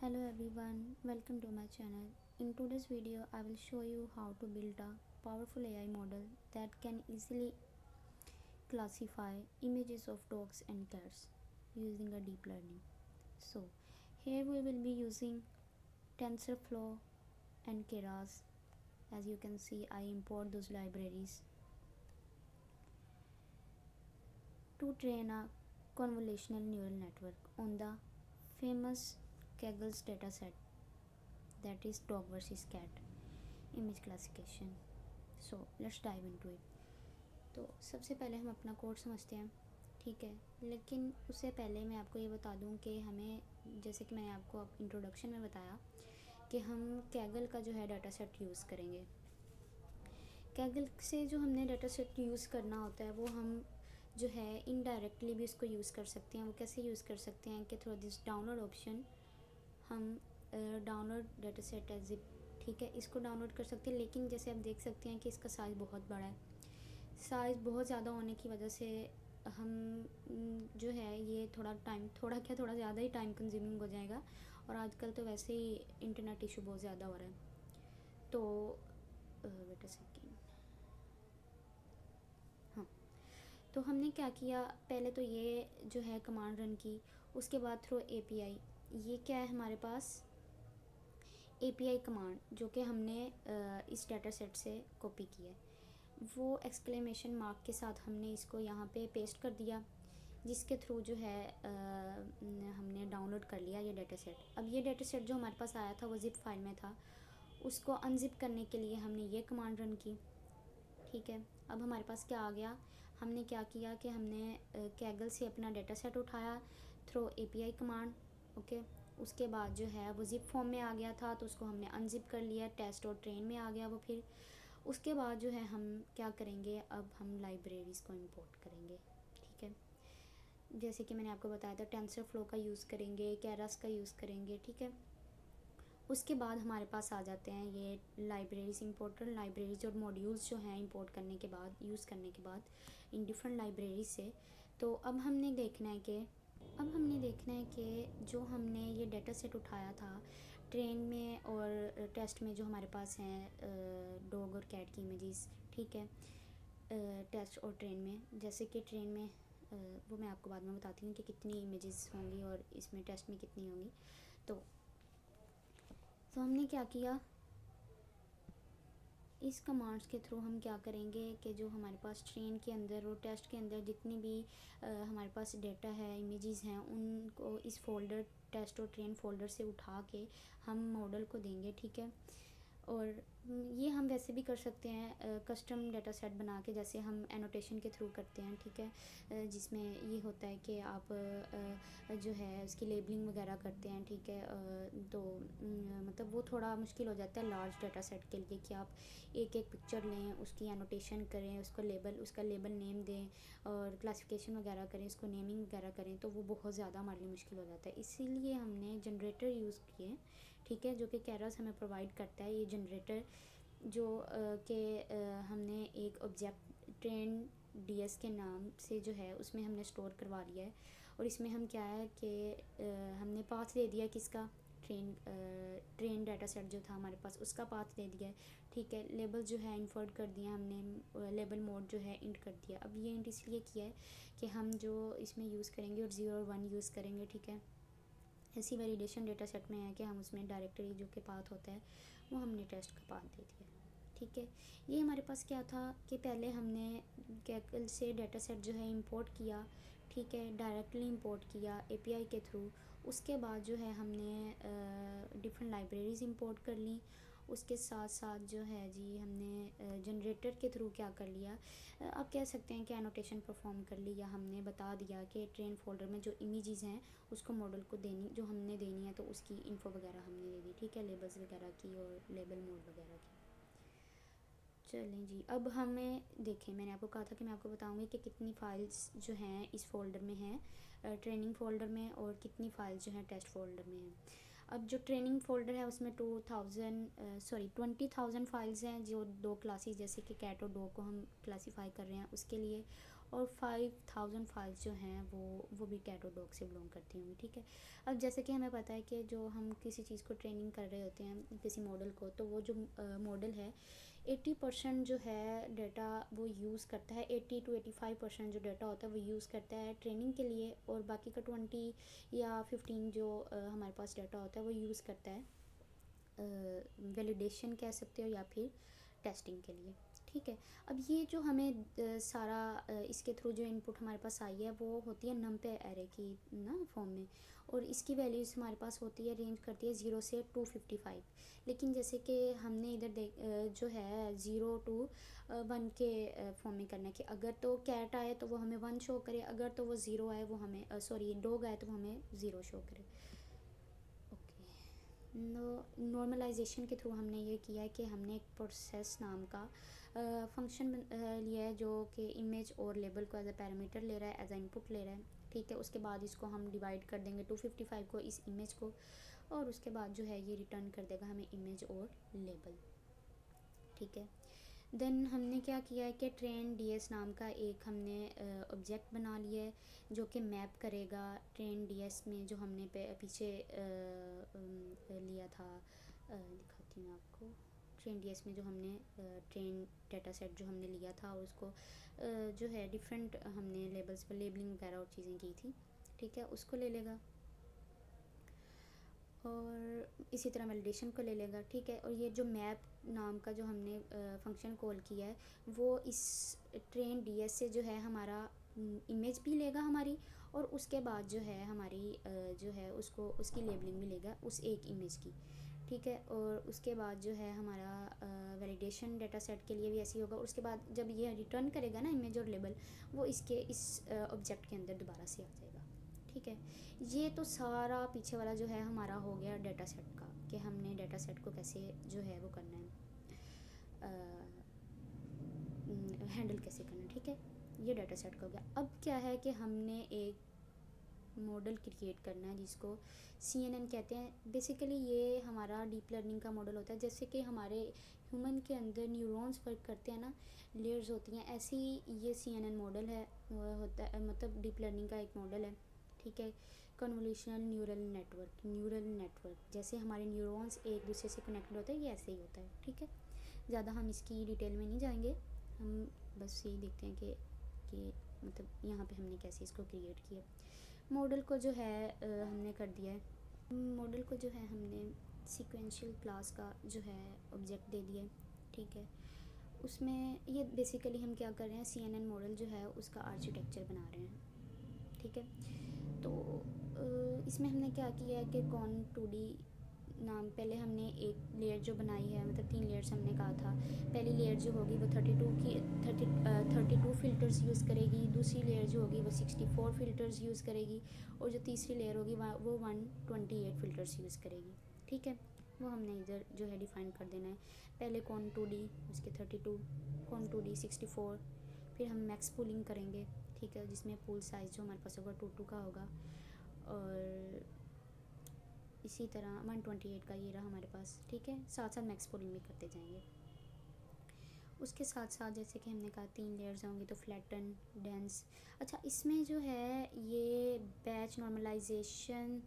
Hello everyone, welcome to my channel. In today's video, I will show you how to build a powerful AI model that can easily classify images of dogs and cats using a deep learning. So, here we will be using TensorFlow and Keras. As you can see, I import those libraries to train a convolutional neural network on the famous Kaggle's dataset, that is dog versus cat image classification. So let's dive into it. तो सबसे पहले हम अपना code समझते हैं, ठीक है. लेकिन उससे पहले मैं आपको ये बता दूं कि हमें, जैसे कि मैंने आपको इंट्रोडक्शन में बताया, कि हम कैगल का जो है डाटा सेट यूज़ करेंगे. कैगल से जो हमने डाटा सेट यूज़ करना होता है वो हम जो है इनडायरेक्टली भी उसको यूज़ कर सकते हैं. वो कैसे यूज़ कर सकते हैं कि थ्रू दिस डाउनलोड ऑप्शन हम download data set as it, ठीक है, इसको डाउनलोड कर सकते हैं. लेकिन जैसे आप देख सकते हैं कि इसका साइज़ बहुत बड़ा है. साइज़ बहुत ज़्यादा होने की वजह से हम जो है ये थोड़ा ज़्यादा ही टाइम कंज्यूमिंग हो जाएगा. और आजकल तो वैसे ही इंटरनेट इशू बहुत ज़्यादा हो रहा है. तो वेट अ सेकेंड. हाँ, तो हमने क्या किया, पहले तो ये जो है कमांड रन की. उसके बाद थ्रू एपीआई, ये क्या है हमारे पास एपीआई कमांड जो कि हमने इस डाटा सेट से कॉपी की है. वो एक्सक्लेमेशन मार्क के साथ हमने इसको यहाँ पे पेस्ट कर दिया, जिसके थ्रू जो है हमने डाउनलोड कर लिया ये डाटा सेट. अब ये डाटा सेट जो हमारे पास आया था वो ज़िप फाइल में था. उसको अनजिप करने के लिए हमने ये कमांड रन की, ठीक है. अब हमारे पास क्या आ गया, हमने क्या किया कि हमने कैगल से अपना डाटा सेट उठाया थ्रू एपीआई कमांड, ओके. उसके बाद जो है वो ज़िप फॉर्म में आ गया था तो उसको हमने अनजिप कर लिया, टेस्ट और ट्रेन में आ गया वो. फिर उसके बाद जो है हम क्या करेंगे, अब हम लाइब्रेरीज़ को इंपोर्ट करेंगे, ठीक है. जैसे कि मैंने आपको बताया था टेंसर फ्लो का यूज़ करेंगे, कैरस का यूज़ करेंगे, ठीक है. उसके बाद हमारे पास आ जाते हैं ये लाइब्रेरीज इंपोर्टर. लाइब्रेरीज और मॉड्यूल्स जो हैं इंपोर्ट करने के बाद, यूज़ करने के बाद इन डिफरेंट लाइब्रेरीज से. तो अब हमने देखना है कि जो हमने ये डाटा सेट उठाया था ट्रेन में और टेस्ट में, जो हमारे पास हैं डॉग और कैट की इमेजेस, ठीक है, टेस्ट और ट्रेन में. जैसे कि ट्रेन में वो मैं आपको बाद में बताती हूँ कि कितनी इमेजेस होंगी और इसमें टेस्ट में कितनी होंगी. तो हमने क्या किया, इस कमांड्स के थ्रू हम क्या करेंगे कि जो हमारे पास ट्रेन के अंदर और टेस्ट के अंदर जितनी भी हमारे पास डेटा है, इमेजेस हैं, उनको इस फोल्डर टेस्ट और ट्रेन फोल्डर से उठा के हम मॉडल को देंगे, ठीक है. और ये हम वैसे भी कर सकते हैं कस्टम डाटा सेट बना के, जैसे हम एनोटेशन के थ्रू करते हैं, ठीक है. जिसमें ये होता है कि आप जो है उसकी लेबलिंग वगैरह करते हैं, ठीक है. तो मतलब वो थोड़ा मुश्किल हो जाता है लार्ज डाटा सेट के लिए कि आप एक एक पिक्चर लें, उसकी एनोटेशन करें, उसका लेबल नेम दें और क्लासिफिकेशन वगैरह करें, उसको नेमिंग वगैरह करें. तो वो बहुत ज़्यादा हमारे लिए मुश्किल हो जाता है. इसीलिए हमने जनरेटर यूज़ किए, ठीक है, जो कि कैरस हमें प्रोवाइड करता है. ये जनरेटर जो कि हमने एक ऑब्जेक्ट ट्रेन डीएस के नाम से जो है उसमें हमने स्टोर करवा लिया है. और इसमें हम क्या है कि हमने पाथ दे दिया किसका, ट्रेन डाटा सेट जो था हमारे पास उसका पाथ दे दिया है, ठीक है. लेबल जो है इन्फर्ट कर दिया हमने, लेबल मोड जो है इंट कर दिया. अब ये इंट इसलिए किया है कि हम जो इसमें यूज़ करेंगे और 0 और 1 यूज़ करेंगे, ठीक है. ऐसी वैलिडेशन डेटा सेट में है कि हम उसमें डायरेक्टरी जो के पाथ होता है वो हमने टेस्ट का पाथ दे दिया, ठीक है. ये हमारे पास क्या था कि पहले हमने कैकल से डाटा सेट जो है इंपोर्ट किया, ठीक है, डायरेक्टली इंपोर्ट किया एपीआई के थ्रू. उसके बाद जो है हमने डिफरेंट लाइब्रेरीज़ इंपोर्ट कर ली. उसके साथ साथ जो है जी हमने जनरेटर के थ्रू क्या कर लिया, आप कह सकते हैं कि एनोटेशन परफॉर्म कर ली, या हमने बता दिया कि ट्रेन फोल्डर में जो इमेजेस हैं उसको मॉडल को जो हमने देनी है तो उसकी इन्फो वगैरह हमने दे दी, ठीक है, लेबल्स वगैरह की और लेबल मोड वगैरह की. चलें जी, अब हमें देखें, मैंने आपको कहा था कि मैं आपको बताऊंगी कि कितनी फ़ाइल्स जो हैं इस फ़ोल्डर में हैं, ट्रेनिंग फ़ोल्डर में, और कितनी फ़ाइल्स जो हैं टेस्ट फ़ोल्डर में हैं. अब जो ट्रेनिंग फ़ोल्डर है उसमें 20,000 फ़ाइल्स हैं, जो दो क्लासेस जैसे कि कैट और डॉग को हम क्लासीफाई कर रहे हैं उसके लिए. और 5000 फाइल्स जो हैं वो भी कैट और डॉग से बिलोंग करती होंगी, ठीक है। अब जैसे कि हमें पता है कि जो हम किसी चीज़ को ट्रेनिंग कर रहे होते हैं किसी मॉडल को, तो वो जो मॉडल है 80% जो है डाटा वो यूज़ करता है, 80 to 85% जो डाटा होता है वो यूज़ करता है ट्रेनिंग के लिए, और बाकी का 20 या 15 जो हमारे पास डाटा होता है वो यूज़ करता है वैलिडेशन कह सकते हो या फिर टेस्टिंग के लिए, ठीक है। अब ये जो हमें सारा इसके थ्रू जो इनपुट हमारे पास आई है वो होती है नमपे एरे की ना फॉर्म में, और इसकी वैल्यूज़ हमारे पास होती है, रेंज करती है 0 से 255। लेकिन जैसे कि हमने इधर जो है 0 to 1 के फॉर्म में करना है कि अगर तो कैट आए तो वो हमें 1 शो करे, अगर तो वो 0 आए वो हमें सॉरी डॉग आए तो वो हमें 0 शो करे। नॉर्मलाइजेशन के थ्रू हमने ये किया है कि हमने एक प्रोसेस नाम का फंक्शन लिया है जो कि इमेज और लेबल को एज अ पैरामीटर ले रहा है, एज अ इनपुट ले रहा है, ठीक है। उसके बाद इसको हम डिवाइड कर देंगे 255 को इस इमेज को, और उसके बाद जो है ये रिटर्न कर देगा हमें इमेज और लेबल, ठीक है। देन हमने क्या किया है कि ट्रेन डीएस नाम का एक हमने ऑब्जेक्ट बना लिया है जो कि मैप करेगा ट्रेन डीएस में जो हमने पीछे लिया था, दिखाती हूँ आपको। ट्रेन डीएस में जो हमने ट्रेन डाटा सेट जो हमने लिया था और उसको जो है डिफरेंट हमने लेबल्स पर लेबलिंग वगैरह और चीज़ें की थी, ठीक है, उसको ले लेगा और इसी तरह वैलिडेशन को ले लेगा, ठीक है। और ये जो मैप नाम का जो हमने फंक्शन कॉल किया है वो इस ट्रेन डीएस से जो है हमारा इमेज भी लेगा हमारी, और उसके बाद जो है हमारी जो है उसको उसकी लेबलिंग भी लेगा उस एक इमेज की, ठीक है। और उसके बाद जो है हमारा वैलिडेशन डाटा सेट के लिए भी ऐसे ही होगा, और उसके बाद जब ये रिटर्न करेगा ना इमेज और लेबल, वो इसके इस ऑब्जेक्ट के अंदर दोबारा से आ जाएगा, ठीक है। ये तो सारा पीछे वाला जो है हमारा हो गया डाटा सेट का, कि हमने डाटा सेट को कैसे जो है वो करना है, हैंडल कैसे करना है, ठीक है। ये डाटा सेट का हो गया। अब क्या है कि हमने एक मॉडल क्रिएट करना है जिसको CNN कहते हैं। बेसिकली ये हमारा डीप लर्निंग का मॉडल होता है, जैसे कि हमारे ह्यूमन के अंदर न्यूरॉन्स वर्क करते हैं ना, लेयर्स होती हैं, ऐसे ही ये CNN मॉडल है, होता है, मतलब डीप लर्निंग का एक मॉडल है, ठीक है। कन्वोल्यूशनल न्यूरल नेटवर्क जैसे हमारे न्यूरॉन्स एक दूसरे से कनेक्टेड होते हैं, ये ऐसे ही होता है, ठीक है। ज़्यादा हम इसकी डिटेल में नहीं जाएंगे, हम बस यही देखते हैं कि मतलब यहाँ पे हमने कैसे इसको क्रिएट किया। मॉडल को जो है हमने कर दिया है, मॉडल को जो है हमने सीक्वेंशियल क्लास का जो है ऑब्जेक्ट दे दिया है, ठीक है। उसमें ये बेसिकली हम क्या कर रहे हैं, CNN मॉडल जो है उसका आर्किटेक्चर बना रहे हैं, ठीक है। तो इसमें हमने क्या किया है कि कॉन 2D नाम, पहले हमने एक लेयर जो बनाई है, मतलब 3 लेयर्स हमने कहा था। पहली लेयर जो होगी वो 32 फ़िल्टर्स यूज़ करेगी, दूसरी लेयर जो होगी वो 64 फ़िल्टर्स यूज़ करेगी, और जो तीसरी लेयर होगी वो 128 फ़िल्टर्स यूज़ करेगी, ठीक है। वो हमने इधर जो है डिफ़ाइन कर देना है। पहले कॉन 2D उसके 32, कॉन 2D 64, फिर हम मैक्स पूलिंग करेंगे, ठीक है, जिसमें पूल साइज़ जो हमारे पास होगा 2 का होगा, और इसी तरह 128 का ये रहा हमारे पास, ठीक है। साथ साथ मैक्स पूलिंग भी करते जाएंगे। उसके साथ साथ जैसे कि हमने कहा 3 लेयर्स होंगी, तो फ्लैटन, डेंस। अच्छा, इसमें जो है ये बैच नॉर्मलाइजेशन,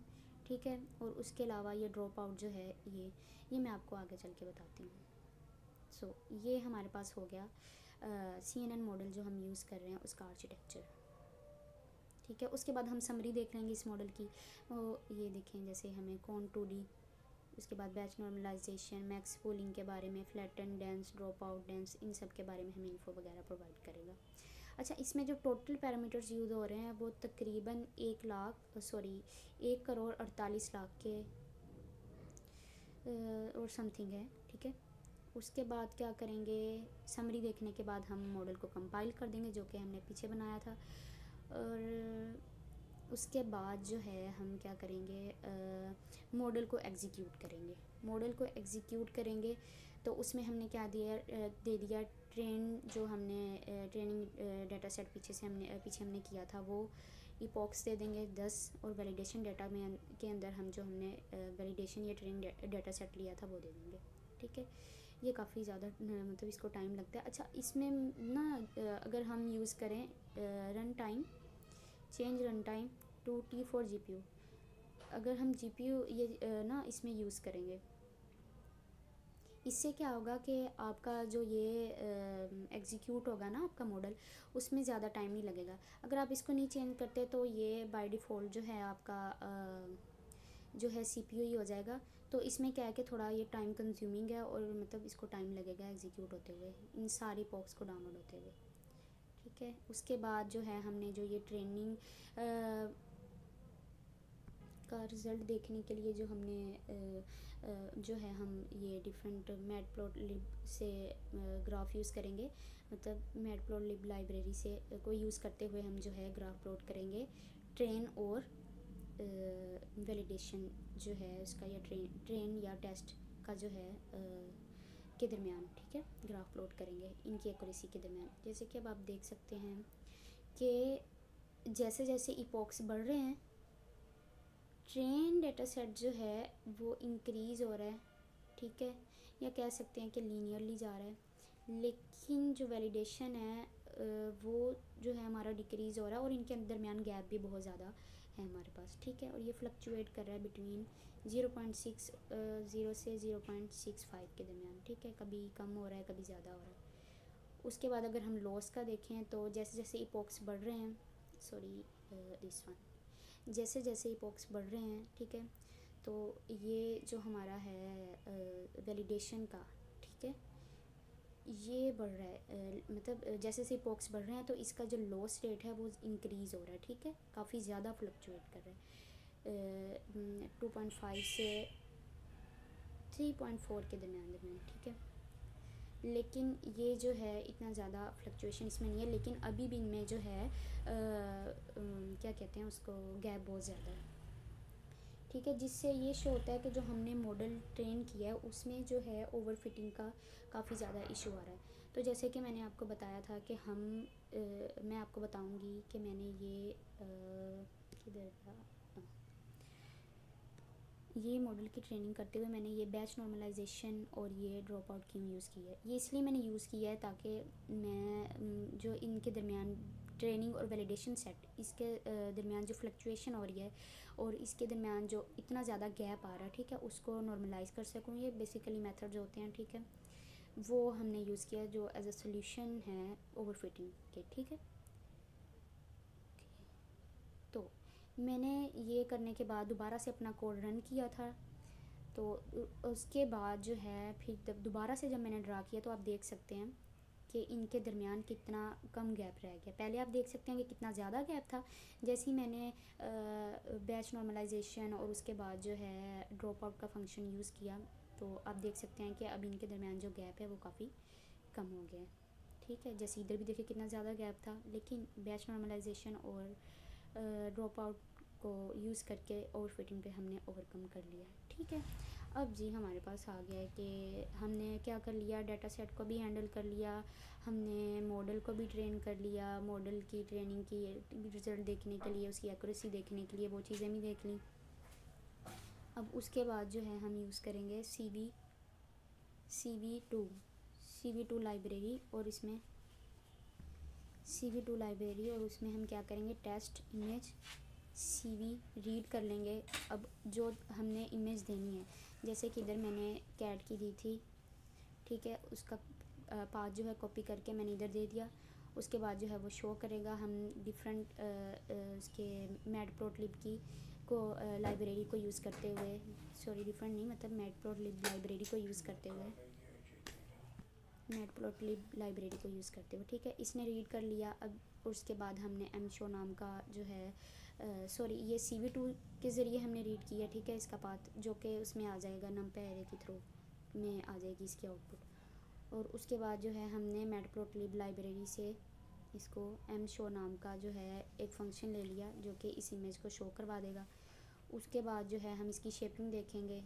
ठीक है, और उसके अलावा ये ड्रॉप आउट जो है ये मैं आपको आगे चल के बताती हूँ। सो ये हमारे पास हो गया CNN मॉडल जो हम यूज़ कर रहे हैं उसका आर्किटेक्चर, ठीक है। उसके बाद हम समरी देख लेंगे इस मॉडल की। ये देखें, जैसे हमें कॉन 2D, उसके बाद बैच नॉर्मलाइजेशन, मैक्स पूलिंग के बारे में, flatten, dense, dropout, dense, इन सब के बारे में हमें इन्फो वगैरह प्रोवाइड करेगा। अच्छा, इसमें जो टोटल पैरामीटर्स यूज़ हो रहे हैं वो तकरीबन 1 करोड़ 48 लाख के और समथिंग है, ठीक है। उसके बाद क्या करेंगे, समरी देखने के बाद हम मॉडल को कंपाइल कर देंगे जो कि हमने पीछे बनाया था, और उसके बाद जो है हम क्या करेंगे, मॉडल को एग्जीक्यूट करेंगे। तो उसमें हमने क्या दे दिया, जो हमने ट्रेनिंग डाटा सेट पीछे हमने किया था वो इपॉक्स दे देंगे 10, और वैलिडेशन डाटा में के अंदर हम जो हमने वैलिडेशन या ट्रेनिंग डाटा सेट लिया था वो दे देंगे, ठीक है। ये काफ़ी ज़्यादा मतलब इसको टाइम लगता है। अच्छा, इसमें ना अगर हम यूज़ करें run time, change run time to T4 GPU, अगर हम GPU ये ना इसमें यूज़ करेंगे, इससे क्या होगा कि आपका जो ये एग्जीक्यूट होगा ना आपका मॉडल, उसमें ज़्यादा टाइम नहीं लगेगा। अगर आप इसको नहीं चेंज करते तो ये बाय डिफ़ॉल्ट जो है आपका जो है CPU ही हो जाएगा। तो इसमें क्या है कि थोड़ा ये टाइम कंज्यूमिंग है और मतलब इसको टाइम लगेगा एग्जीक्यूट होते हुए, इन सारी पॉक्स को डाउनलोड होते हुए। ठीक है, उसके बाद जो है हमने जो ये ट्रेनिंग का रिज़ल्ट देखने के लिए जो हमने जो है हम ये डिफरेंट मैटप्लॉटलिब से ग्राफ यूज़ करेंगे, मतलब मैटप्लॉटलिब लाइब्रेरी से को यूज़ करते हुए हम जो है ग्राफ प्लॉट करेंगे ट्रेन और वैलिडेशन जो है उसका, या ट्रेन या टेस्ट का जो है के दरमियान। ठीक है, ग्राफ प्लॉट करेंगे इनकी एक्यूरेसी के दरमियान। जैसे कि अब आप देख सकते हैं कि जैसे जैसे इपॉक्स बढ़ रहे हैं, ट्रेन डेटा सेट जो है वो इंक्रीज़ हो रहा है। ठीक है, या कह सकते हैं कि लीनियरली जा रहा है, लेकिन जो वैलिडेशन है वो जो है हमारा डिक्रीज़ हो रहा है और इनके दरमियान गैप भी बहुत ज़्यादा है हमारे पास। ठीक है, और ये फ्लक्चुएट कर रहा है बिटवीन 0.60 से 0.65 के दरमियान। ठीक है, कभी कम हो रहा है, कभी ज़्यादा हो रहा है। उसके बाद अगर हम लॉस का देखें तो जैसे जैसे इपॉक्स बढ़ रहे हैं, सॉरी दिस वन, जैसे जैसे इपॉक्स बढ़ रहे हैं, ठीक है, तो ये जो हमारा है वैलिडेशन का, ठीक है, ये बढ़ रहा है मतलब जैसे जैसे इपॉक्स बढ़ रहे हैं तो इसका जो लॉस रेट है वो इंक्रीज़ हो रहा है। ठीक है, काफ़ी ज़्यादा फ्लक्चुएट कर रहा है 2.5 से 3.4 के दरमियान। ठीक है, लेकिन ये जो है इतना ज़्यादा फ्लक्चुएशन इसमें नहीं है, लेकिन अभी भी इनमें जो है क्या कहते हैं उसको, गैप बहुत ज़्यादा है। ठीक है, जिससे ये शो होता है कि जो हमने मॉडल ट्रेन किया है उसमें जो है ओवर फिटिंग का काफ़ी ज़्यादा इशू आ रहा है। तो जैसे कि मैंने आपको बताया था कि मैं आपको बताऊंगी कि मैंने ये किधर था, ये मॉडल की ट्रेनिंग करते हुए मैंने ये बैच नॉर्मलाइजेशन और ये ड्रॉप आउट क्यों यूज़ की है। ये इसलिए मैंने यूज़ किया है ताकि मैं जो इनके दरमियान ट्रेनिंग और वैलिडेशन सेट, इसके दरमियान जो फ्लक्चुएशन हो रही है और इसके दरमियान जो इतना ज़्यादा गैप आ रहा है, ठीक है, उसको नॉर्मलाइज़ कर सकूँ। ये बेसिकली मेथड जो होते हैं, ठीक है, वो हमने यूज़ किया जो एज अ सोल्यूशन है ओवरफिटिंग के। ठीक है, तो मैंने ये करने के बाद दोबारा से अपना कोड रन किया था। तो उसके बाद जो है फिर जब दोबारा से जब मैंने ड्रा किया तो आप देख सकते हैं कि इनके दरमियान कितना कम गैप रह गया। पहले आप देख सकते हैं कि कितना ज़्यादा गैप था। जैसे ही मैंने बैच नॉर्मलाइजेशन और उसके बाद जो है ड्रॉप आउट का फंक्शन यूज़ किया तो आप देख सकते हैं कि अब इनके दरमियान जो गैप है वो काफ़ी कम हो गया है। ठीक है, जैसे इधर भी देखिए कितना ज़्यादा गैप था, लेकिन बैच नॉर्मलाइजेशन और ड्रॉप आउट को यूज़ करके ओवर फिटिंग पे हमने ओवरकम कर लिया। ठीक है, अब जी हमारे पास आ गया है कि हमने क्या कर लिया, डाटा सेट को भी हैंडल कर लिया, हमने मॉडल को भी ट्रेन कर लिया, मॉडल की ट्रेनिंग की रिज़ल्ट देखने के लिए, उसकी एक्यूरेसी देखने के लिए वो चीज़ें भी देख ली। अब उसके बाद जो है हम यूज़ करेंगे CV2 लाइब्रेरी, और इसमें CV2 लाइब्रेरी और उसमें हम क्या करेंगे, टेस्ट इमेज CV रीड कर लेंगे। अब जो हमने इमेज देनी है, जैसे कि इधर मैंने कैट की दी थी, ठीक है, उसका पाथ जो है कॉपी करके मैंने इधर दे दिया। उसके बाद जो है वो शो करेगा। हम डिफरेंट उसके मैटप्लॉटलिब की को लाइब्रेरी को यूज़ करते हुए, सॉरी डिफरेंट नहीं, मतलब मैटप्लॉटलिब लाइब्रेरी को यूज़ करते हुए, मैटप्लॉटलिब लाइब्रेरी को यूज़ करते हुए, ठीक है, इसने रीड कर लिया। अब उसके बाद हमने mshow नाम का जो है सॉरी ये CV2 के ज़रिए हमने रीड किया, ठीक है, इसका पाथ जो कि उसमें आ जाएगा numpy array के थ्रू में आ जाएगी इसकी आउटपुट। और उसके बाद जो है हमने मैटप्लॉटलिब लाइब्रेरी से इसको mshow नाम का जो है एक फ़ंक्शन ले लिया जो कि इस इमेज को शो करवा देगा। उसके बाद जो है हम इसकी शेपिंग देखेंगे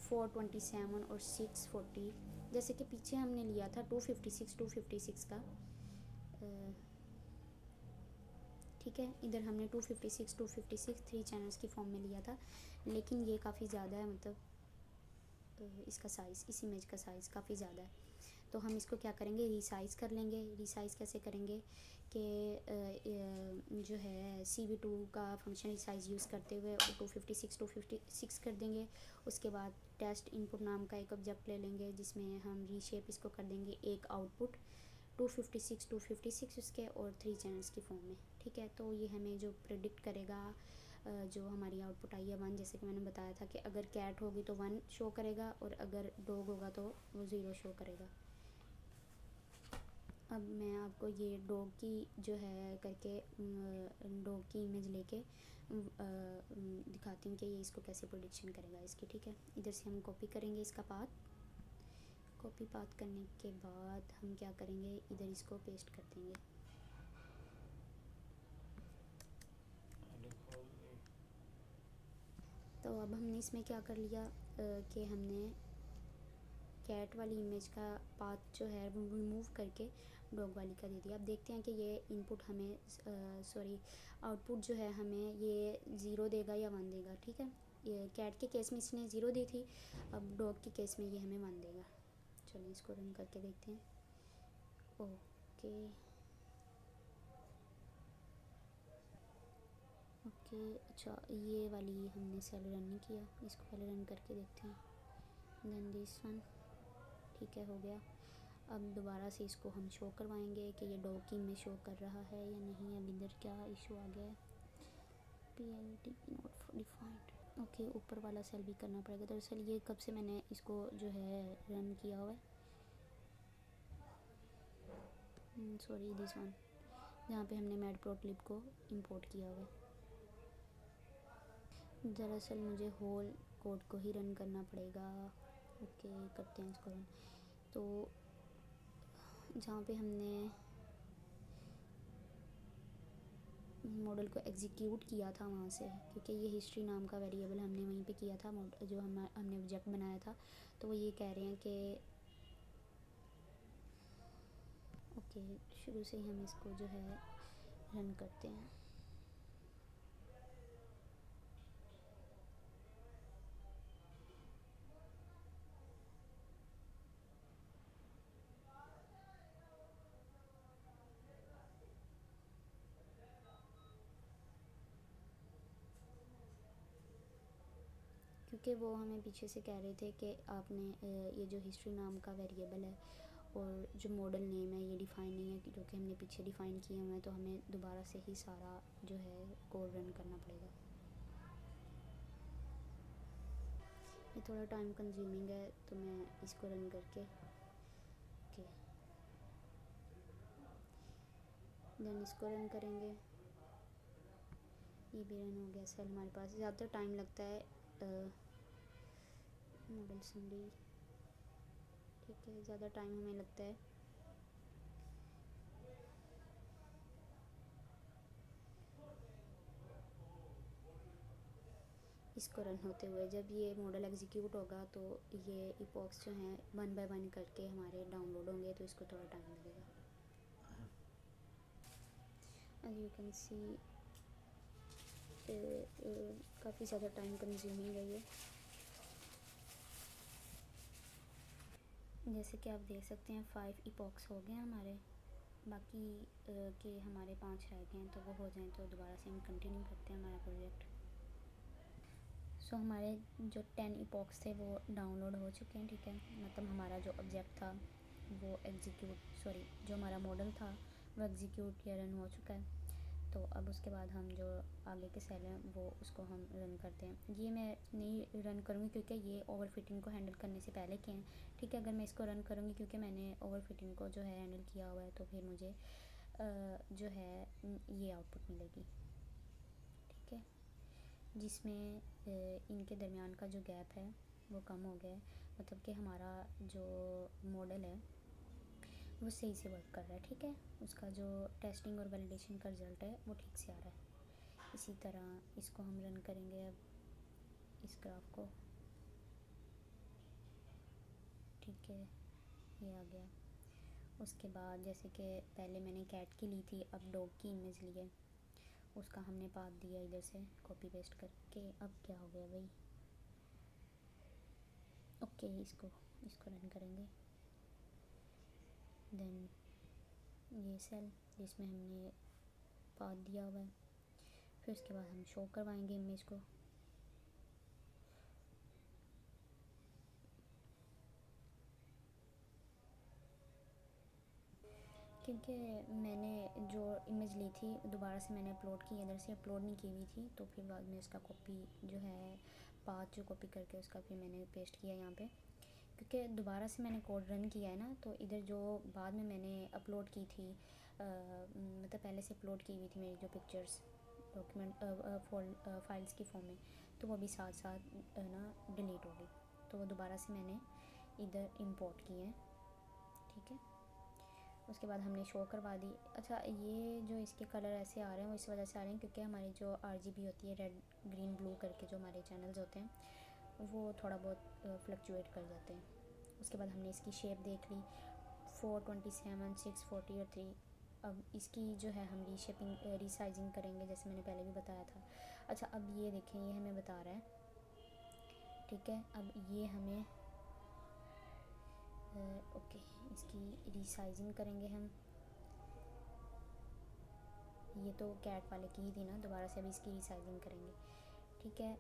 427 और 640, जैसे कि पीछे हमने लिया था 256 का, ठीक है, इधर हमने 256 3 चैनल्स की फॉर्म में लिया था, लेकिन ये काफ़ी ज़्यादा है, मतलब इसका साइज़, इस इमेज का साइज़ काफ़ी ज़्यादा है। तो हम इसको क्या करेंगे, रीसाइज़ कर लेंगे। रीसाइज़ कैसे करेंगे कि जो है CV2 का फंक्शन रीसाइज़ यूज़ करते हुए 256 कर देंगे। उसके बाद टेस्ट इनपुट नाम का एक ऑब्जेक्ट ले लेंगे जिसमें हम रीशेप इसको कर देंगे एक आउटपुट 256 उसके और 3 चैनल्स की फॉर्म में। ठीक है, तो ये हमें जो प्रेडिक्ट करेगा जो हमारी आउटपुट आई है 1, जैसे कि मैंने बताया था कि अगर कैट होगी तो 1 शो करेगा और अगर डॉग होगा तो वो 0 शो करेगा। अब मैं आपको ये डॉग की जो है करके डॉग की इमेज लेके दिखाती हूँ कि ये इसको कैसे प्रेडिक्शन करेगा इसकी। ठीक है, इधर से हम कॉपी करेंगे इसका पाथ। कॉपी पाथ करने के बाद हम क्या करेंगे, इधर इसको पेस्ट कर देंगे। तो अब हमने इसमें क्या कर लिया कि हमने कैट वाली इमेज का पाथ जो है वो रिमूव करके डॉग वाली का दे दिया। अब देखते हैं कि ये इनपुट हमें आउटपुट जो है हमें ये 0 देगा या 1 देगा। ठीक है, ये कैट के केस में इसने 0 दी थी, अब डॉग के केस में ये हमें 1 देगा। चलिए इसको रन करके देखते हैं। ओके ओके, अच्छा ये वाली हमने सेल रन नहीं किया, इसको पहले रन करके देखते हैं। देन दिस वन, ठीक है हो गया। अब दोबारा से इसको हम शो करवाएंगे कि ये डॉग की इमेज शो कर रहा है या नहीं। अब इधर क्या इशू आ गया है, PLT नॉट डिफाइंड। ओके, ऊपर वाला सेल भी करना पड़ेगा। दरअसल ये कब से मैंने इसको जो है रन किया हुआ है, सॉरी दिस वन, जहाँ पे हमने मैटप्लोट्लिब को इंपोर्ट किया हुआ है। दरअसल मुझे होल कोड को ही रन करना पड़ेगा। ओके करते हैं इसको रन। तो जहाँ पे हमने मॉडल को एग्जीक्यूट किया था वहाँ से, क्योंकि ये हिस्ट्री नाम का वेरिएबल हमने वहीं पे किया था, जो हमने ऑब्जेक्ट बनाया था। तो वो ये कह रहे हैं कि ओके शुरू से ही हम इसको जो है रन करते हैं। क्योंकि वो हमें पीछे से कह रहे थे कि आपने ये जो हिस्ट्री नाम का वेरिएबल है और जो मॉडल नेम है ये डिफ़ाइन नहीं है, जो कि हमने पीछे डिफ़ाइन किए हुए हैं, तो हमें दोबारा से ही सारा जो है कोड रन करना पड़ेगा। ये थोड़ा टाइम कंज्यूमिंग है, तो मैं इसको रन करके ओके देन इसको रन करेंगे। ये भी रन हो गया सेल हमारे पास। ज़्यादातर टाइम लगता है मॉडल समरी, ठीक है, ज़्यादा टाइम हमें लगता है। इसको रन होते हुए जब ये मॉडल एग्जीक्यूट होगा तो ये इपॉक्स जो हैं 1 बाय 1 करके हमारे डाउनलोड होंगे, तो इसको थोड़ा टाइम लगेगा। एज यू कैन सी काफ़ी ज़्यादा टाइम कंज्यूमिंग है ये। जैसे कि आप देख सकते हैं 5 इपॉक्स हो गए हमारे, बाकी के हमारे 5 रह गए हैं, तो वो हो जाएं तो दोबारा से हम कंटिन्यू करते हैं हमारा प्रोजेक्ट। सो हमारे जो 10 इपॉक्स थे वो डाउनलोड हो चुके हैं। ठीक है, मतलब हमारा जो ऑब्जेक्ट था वो जो हमारा मॉडल था वो एग्जीक्यूट या रन हो चुका है। तो अब उसके बाद हम जो आगे के सेल हैं वो उसको हम रन करते हैं। ये मैं नहीं रन करूँगी क्योंकि ये ओवरफिटिंग को हैंडल करने से पहले के हैं। ठीक है, अगर मैं इसको रन करूँगी क्योंकि मैंने ओवरफिटिंग को जो है हैंडल किया हुआ है, तो फिर मुझे जो है ये आउटपुट मिलेगी। ठीक है, जिसमें इनके दरमियान का जो गैप है वो कम हो गया है, मतलब कि हमारा जो मॉडल है वो सही से वर्क कर रहा है। ठीक है, उसका जो टेस्टिंग और वैलिडेशन का रिज़ल्ट है वो ठीक से आ रहा है। इसी तरह इसको हम रन करेंगे अब इस ग्राफ को। ठीक है, ये आ गया। उसके बाद जैसे कि पहले मैंने कैट की ली थी, अब डॉग की इमेज ली है, उसका हमने पाथ दिया इधर से कॉपी पेस्ट करके। अब क्या हो गया भाई, के इसको इसको रन करेंगे। देन ये सेल जिसमें हमने पाथ दिया हुआ है, फिर उसके बाद हम शो करवाएंगे इमेज को। क्योंकि मैंने जो इमेज ली थी दोबारा से मैंने अपलोड की, इधर से अपलोड नहीं की हुई थी, तो फिर बाद में उसका कॉपी जो है पाथ जो कॉपी करके उसका फिर मैंने पेस्ट किया यहाँ पे। क्योंकि दोबारा से मैंने कोड रन किया है ना, तो इधर जो बाद में मैंने अपलोड की थी मतलब पहले से अपलोड की हुई थी मेरी जो पिक्चर्स डॉक्यूमेंट फाइल्स की फॉर्म में, तो वो भी साथ साथ ना डिलीट हो गई, तो वो दोबारा से मैंने इधर इंपोर्ट किए हैं। ठीक है, उसके बाद हमने शो करवा दी। अच्छा, ये जो इसके कलर ऐसे आ रहे हैं वो इस वजह से आ रहे हैं क्योंकि हमारी जो RGB होती है, रेड ग्रीन ब्लू करके जो हमारे चैनल्स होते हैं वो थोड़ा बहुत फ्लक्चुएट कर जाते हैं। उसके बाद हमने इसकी शेप देख ली, 427, 640 और 3। अब इसकी जो है हम रीशेपिंग रीसाइजिंग करेंगे जैसे मैंने पहले भी बताया था। अच्छा, अब ये देखें, ये हमें बता रहा है, ठीक है। अब ये हमें ओके, इसकी रीसाइजिंग करेंगे हम। ये तो कैट वाले की ही थी ना, दोबारा से अभी इसकी रीसाइजिंग करेंगे। ठीक है,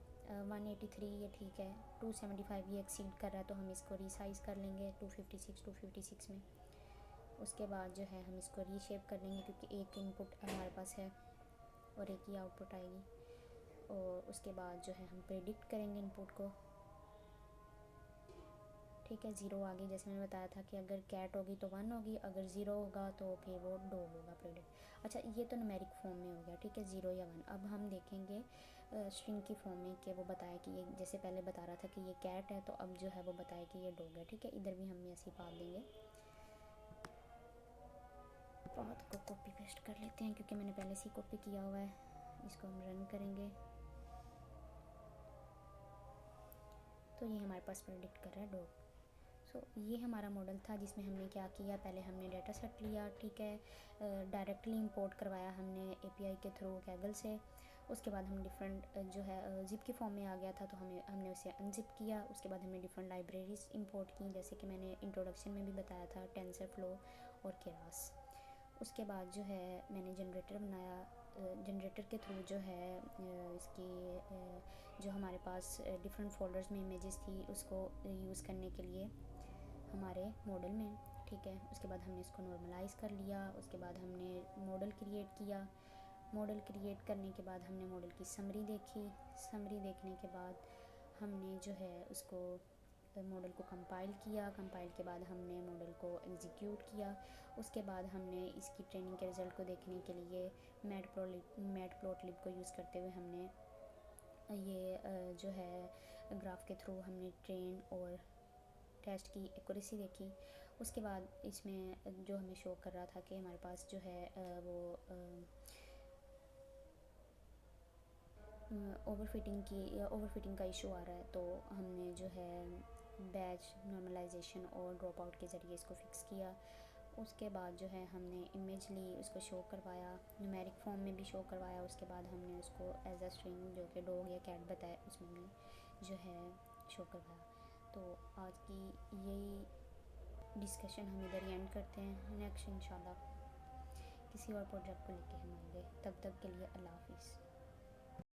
183 ये ठीक है, 275 ये एक्सीड कर रहा है तो हम इसको रीसाइज़ कर लेंगे 256 में। उसके बाद जो है हम इसको रीशेप कर लेंगे क्योंकि एक इनपुट हमारे पास है और एक ही आउटपुट आएगी। और उसके बाद जो है हम प्रेडिक्ट करेंगे इनपुट को। ठीक है, 0 आ गई, जैसे मैंने बताया था कि अगर कैट होगी तो 1 होगी, अगर 0 होगा तो फिर वो डॉग होगा प्रेडिक्ट। अच्छा, ये तो न्यूमेरिक फॉर्म में हो गया, ठीक है, 0 या 1। अब हम देखेंगे स्ट्रिंग की फॉर्म में कि वो बताया कि ये, जैसे पहले बता रहा था कि ये कैट है, तो अब जो है वो बताया कि ये डॉग है। ठीक है, इधर भी हम ऐसे ही पाल देंगे। पाथ को कॉपी पेस्ट कर लेते हैं क्योंकि मैंने पहले से ही कॉपी किया हुआ है। इसको हम रन करेंगे तो ये हमारे पास प्रेडिक्ट कर रहा है डॉग। सो ये हमारा मॉडल था जिसमें हमने क्या किया, पहले हमने डाटा सेट लिया, ठीक है, डायरेक्टली इंपोर्ट करवाया हमने API के थ्रू कैगल से। उसके बाद हम डिफरेंट जो है जिप की फॉर्म में आ गया था तो हमने उसे अनजिप किया। उसके बाद हमने डिफरेंट लाइब्रेरीज इंपोर्ट की जैसे कि मैंने इंट्रोडक्शन में भी बताया था, टेंसरफ्लो और केरास। उसके बाद जो है मैंने जनरेटर बनाया, जनरेटर के थ्रू जो है इसकी जो हमारे पास डिफरेंट फोल्डर्स में इमेजेस थी उसको यूज़ करने के लिए हमारे मॉडल में। ठीक है, उसके बाद हमने इसको नॉर्मलाइज़ कर लिया। उसके बाद हमने मॉडल क्रिएट किया। मॉडल क्रिएट करने के बाद हमने मॉडल की समरी देखी। समरी देखने के बाद हमने जो है उसको मॉडल को कंपाइल किया। कंपाइल के बाद हमने मॉडल को एग्जीक्यूट किया। उसके बाद हमने इसकी ट्रेनिंग के रिज़ल्ट को देखने के लिए मैटप्लॉटलिब को यूज़ करते हुए हमने ये जो है ग्राफ के थ्रू हमने ट्रेन और टेस्ट की एक्यूरेसी देखी। उसके बाद इसमें जो हमें शो कर रहा था कि हमारे पास जो है वो ओवरफिटिंग का इशू आ रहा है, तो हमने जो है बैच नॉर्मलाइजेशन और ड्रॉप आउट के ज़रिए इसको फिक्स किया। उसके बाद जो है हमने इमेज ली, उसको शो करवाया, न्यूमेरिक फॉर्म में भी शो करवाया। उसके बाद हमने उसको एज अ स्ट्रिंग जो कि डॉग या कैट बताया उसमें भी जो है शो करवाया। तो आज की यही डिस्कशन हम इधर एंड करते हैं। नेक्स्ट इंशाल्लाह किसी और प्रोजेक्ट को लेके हम आएंगे। तब तक के लिए अल्लाह हाफिज़।